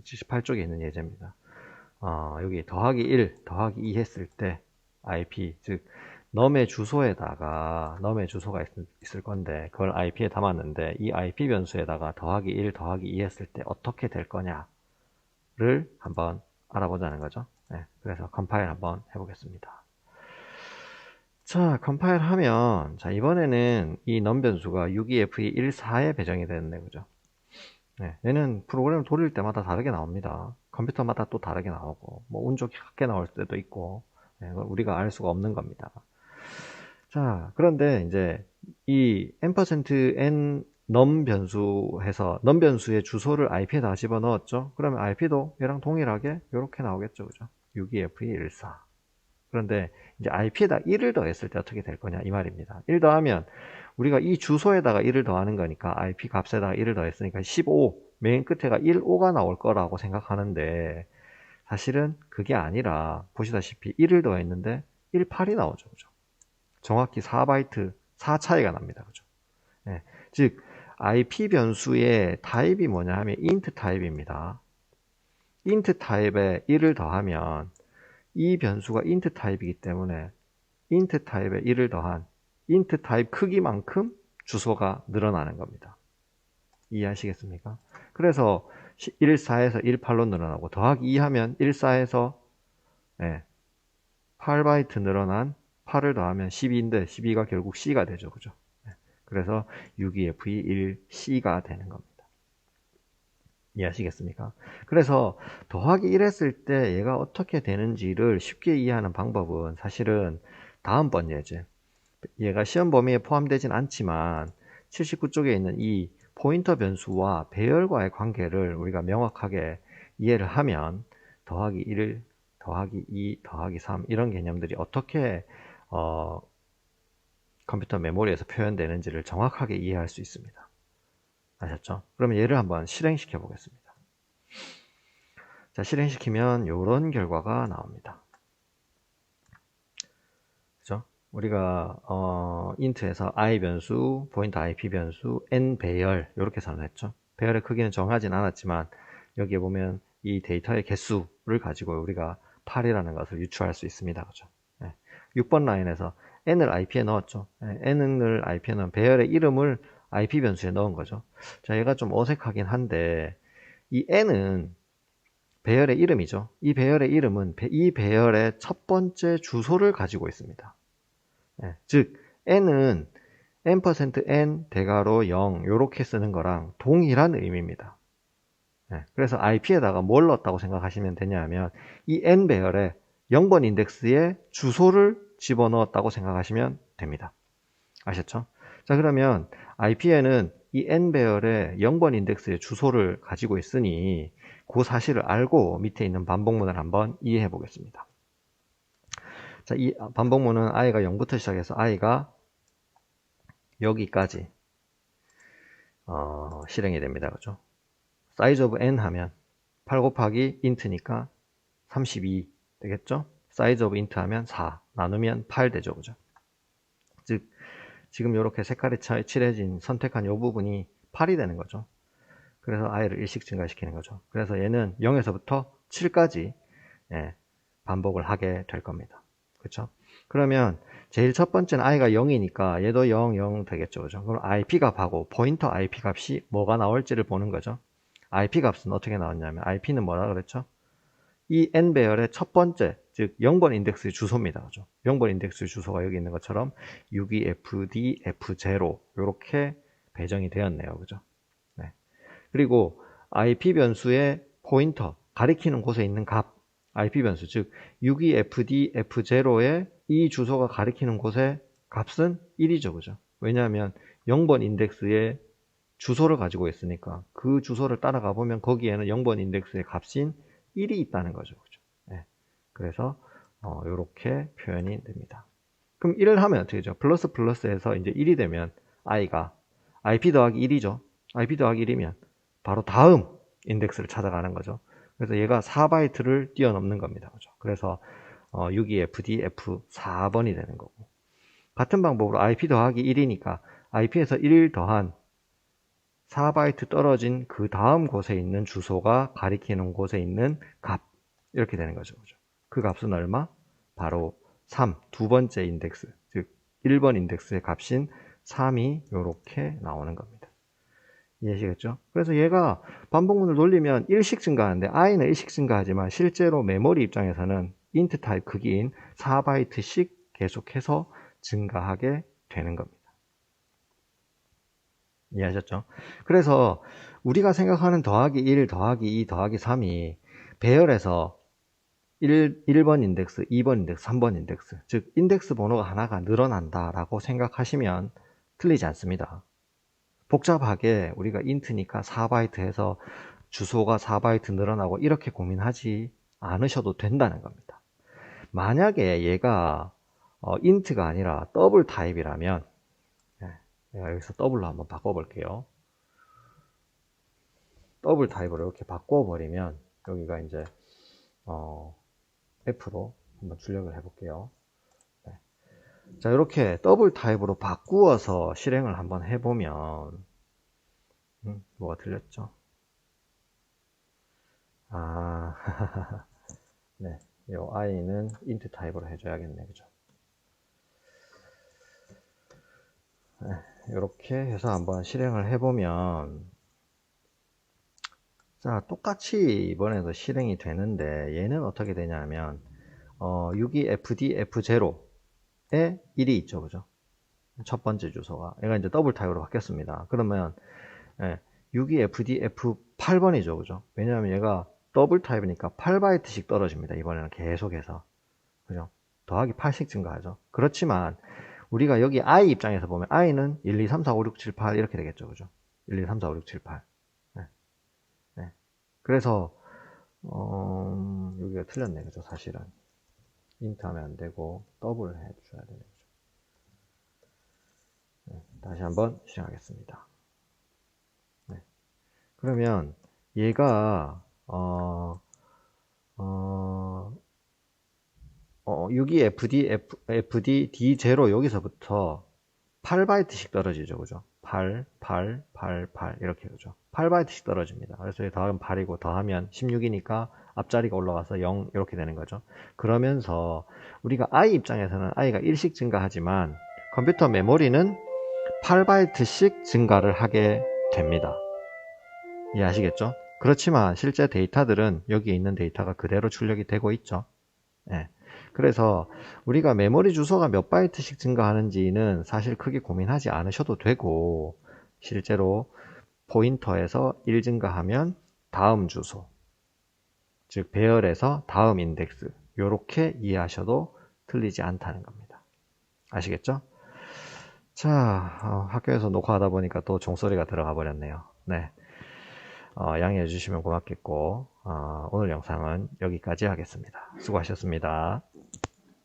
78쪽에 있는 예제입니다. 여기 더하기 1, 더하기 2 했을 때 IP, 즉 num의 주소에다가 num의 주소가 있을 건데 그걸 IP에 담았는데 이 IP 변수에다가 더하기 1, 더하기 2 했을 때 어떻게 될 거냐를 한번 알아보자는 거죠. 네, 그래서 컴파일 한번 해보겠습니다. 자, 컴파일 하면, 자, 이번에는 이 num 변수가 62F214에 배정이 되는데, 그죠? 네, 얘는 프로그램을 돌릴 때마다 다르게 나옵니다. 컴퓨터마다 또 다르게 나오고, 뭐, 운 좋게 나올 때도 있고, 네, 우리가 알 수가 없는 겁니다. 자, 그런데 이제 이 %n num 변수에서 num 변수의 주소를 IP에다 집어넣었죠? 그러면 IP도 얘랑 동일하게 이렇게 나오겠죠, 그죠? 62F214. 그런데 이제 IP에다 1을 더했을 때 어떻게 될 거냐 이 말입니다. 1 더하면 우리가 이 주소에다가 1을 더하는 거니까 IP 값에다가 1을 더했으니까 15, 맨 끝에가 15가 나올 거라고 생각하는데 사실은 그게 아니라 보시다시피 1을 더했는데 18이 나오죠. 그죠? 정확히 4바이트 4 차이가 납니다. 그죠? 네. 즉 IP 변수의 타입이 뭐냐 하면 int 타입입니다. int 타입에 1을 더하면 이 변수가 int 타입이기 때문에 int 타입에 1을 더한 int 타입 크기만큼 주소가 늘어나는 겁니다. 이해하시겠습니까? 그래서 14에서 18로 늘어나고 더하기 2 하면 14에서 8바이트 늘어난 8을 더하면 12인데 12가 결국 C가 되죠. 그죠? 그래서 62F21C가 되는 겁니다. 이해하시겠습니까? 그래서 더하기 1 했을 때 얘가 어떻게 되는지를 쉽게 이해하는 방법은 사실은 다음번 예제, 얘가 시험 범위에 포함되진 않지만 79쪽에 있는 이 포인터 변수와 배열과의 관계를 우리가 명확하게 이해를 하면 더하기 1, 더하기 2, 더하기 3 이런 개념들이 어떻게 컴퓨터 메모리에서 표현되는지를 정확하게 이해할 수 있습니다. 아셨죠? 그러면 얘를 한번 실행시켜 보겠습니다. 자, 실행시키면 이런 결과가 나옵니다. 그죠? 우리가 int에서 i 변수, 포인트 ip 변수, n 배열 이렇게 선언했죠. 배열의 크기는 정하진 않았지만 여기에 보면 이 데이터의 개수를 가지고 우리가 8이라는 것을 유추할 수 있습니다. 그죠? 6번 라인에서 n을 ip에 넣었죠. n을 ip에 넣은 배열의 이름을 ip 변수에 넣은 거죠. 자, 얘가 좀 어색하긴 한데 이 n은 배열의 이름이죠. 이 배열의 이름은 이 배열의 첫 번째 주소를 가지고 있습니다. 즉 n은 n% 대괄호 0 이렇게 쓰는 거랑 동일한 의미입니다. 그래서 IP에다가 뭘 넣었다고 생각하시면 되냐 하면 이 n 배열의 0번 인덱스에 주소를 집어넣었다고 생각하시면 됩니다. 아셨죠? 자, 그러면 IP에는 이 n 배열의 0번 인덱스의 주소를 가지고 있으니 그 사실을 알고 밑에 있는 반복문을 한번 이해해 보겠습니다. 자, 이 반복문은 i가 0부터 시작해서 i가 여기까지 실행이 됩니다. 그죠? size of n 하면 8 곱하기 int니까 32 되겠죠? size of int 하면 4 나누면 8 되죠. 그죠? 즉 지금 이렇게 색깔이 칠해진 선택한 이 부분이 8이 되는 거죠. 그래서 i를 1씩 증가시키는 거죠. 그래서 얘는 0에서부터 7까지 반복을 하게 될 겁니다. 그렇죠? 그러면 제일 첫 번째는 i가 0이니까 얘도 0, 0 되겠죠. 그죠? 그럼 IP 값하고 포인터 IP 값이 뭐가 나올지를 보는 거죠. IP 값은 어떻게 나왔냐면 IP는 뭐라 그랬죠? 이 n 배열의 첫 번째, 즉 0번 인덱스의 주소입니다. 그죠? 0번 인덱스의 주소가 여기 있는 것처럼 62FDF0 이렇게 배정이 되었네요. 그죠? 네. 그리고 IP 변수의 포인터, 가리키는 곳에 있는 값, IP 변수, 즉 62FDF0의 이 주소가 가리키는 곳의 값은 1이죠. 그죠? 왜냐하면 0번 인덱스의 주소를 가지고 있으니까 그 주소를 따라가 보면 거기에는 0번 인덱스의 값인 1이 있다는 거죠. 그죠? 네. 그래서 이렇게 표현이 됩니다. 그럼 1을 하면 어떻게 되죠? 플러스 플러스에서 이제 1이 되면 i가 IP 더하기 1이죠. IP 더하기 1이면 바로 다음 인덱스를 찾아가는 거죠. 그래서 얘가 4바이트를 뛰어넘는 겁니다. 그죠? 그래서 62FDF4번이 되는 거고, 같은 방법으로 IP 더하기 1이니까 IP에서 1 더한 4바이트 떨어진 그 다음 곳에 있는 주소가 가리키는 곳에 있는 값. 이렇게 되는 거죠. 그 값은 얼마? 바로 3, 두 번째 인덱스, 즉 1번 인덱스의 값인 3이 이렇게 나오는 겁니다. 이해하시겠죠? 그래서 얘가 반복문을 돌리면 1씩 증가하는데 i는 1씩 증가하지만 실제로 메모리 입장에서는 int 타입 크기인 4바이트씩 계속해서 증가하게 되는 겁니다. 이해하셨죠? 그래서 우리가 생각하는 더하기 1, 더하기 2, 더하기 3이 배열에서 1번 인덱스, 2번 인덱스, 3번 인덱스, 즉 인덱스 번호가 하나가 늘어난다 라고 생각하시면 틀리지 않습니다. 복잡하게 우리가 int니까 4바이트 해서 주소가 4바이트 늘어나고 이렇게 고민하지 않으셔도 된다는 겁니다. 만약에 얘가 int가 아니라 더블 타입이라면, 내가 여기서 더블로 한번 바꿔볼게요. 더블 타입으로 이렇게 바꿔버리면 여기가 이제 F로 한번 출력을 해볼게요. 네. 자, 이렇게 더블 타입으로 바꾸어서 실행을 한번 해보면 뭐가 틀렸죠? 네, 요 i는 int 타입으로 해줘야겠네, 그죠? 네, 이렇게 해서 한번 실행을 해보면, 자, 똑같이 이번에도 실행이 되는데 얘는 어떻게 되냐면 62fd f0에 1이 있죠, 그죠? 첫 번째 주소가 얘가 이제 더블 타입으로 바뀌었습니다. 그러면 62fd f8번이죠, 그죠? 왜냐하면 얘가 더블 타입이니까 8바이트씩 떨어집니다. 이번에는 계속해서, 그죠? 더하기 8씩 증가하죠. 그렇지만 우리가 여기 i 입장에서 보면 i는 1, 2, 3, 4, 5, 6, 7, 8 이렇게 되겠죠, 그죠? 1, 2, 3, 4, 5, 6, 7, 8. 네. 그래서 여기가 틀렸네, 그죠? 사실은 int 하면 안 되고 더블 해줘야 되는 거죠. 네. 다시 한번 실행하겠습니다. 네. 그러면 얘가 62fd d0 여기서부터 8바이트씩 떨어지죠, 그죠? 8, 8, 8, 8 이렇게, 그죠? 8바이트씩 떨어집니다. 그래서 다음 8이고 더하면 16이니까 앞자리가 올라가서 0 이렇게 되는 거죠. 그러면서 우리가 i 입장에서는 i가 1씩 증가하지만 컴퓨터 메모리는 8바이트씩 증가를 하게 됩니다. 이해하시겠죠? 그렇지만 실제 데이터들은 여기에 있는 데이터가 그대로 출력이 되고 있죠. 네. 그래서 우리가 메모리 주소가 몇 바이트씩 증가하는지는 사실 크게 고민하지 않으셔도 되고, 실제로 포인터에서 1 증가하면 다음 주소, 즉 배열에서 다음 인덱스, 이렇게 이해하셔도 틀리지 않다는 겁니다. 아시겠죠? 자, 학교에서 녹화하다 보니까 또 종소리가 들어가 버렸네요. 네. 양해해 주시면 고맙겠고, 오늘 영상은 여기까지 하겠습니다. 수고하셨습니다.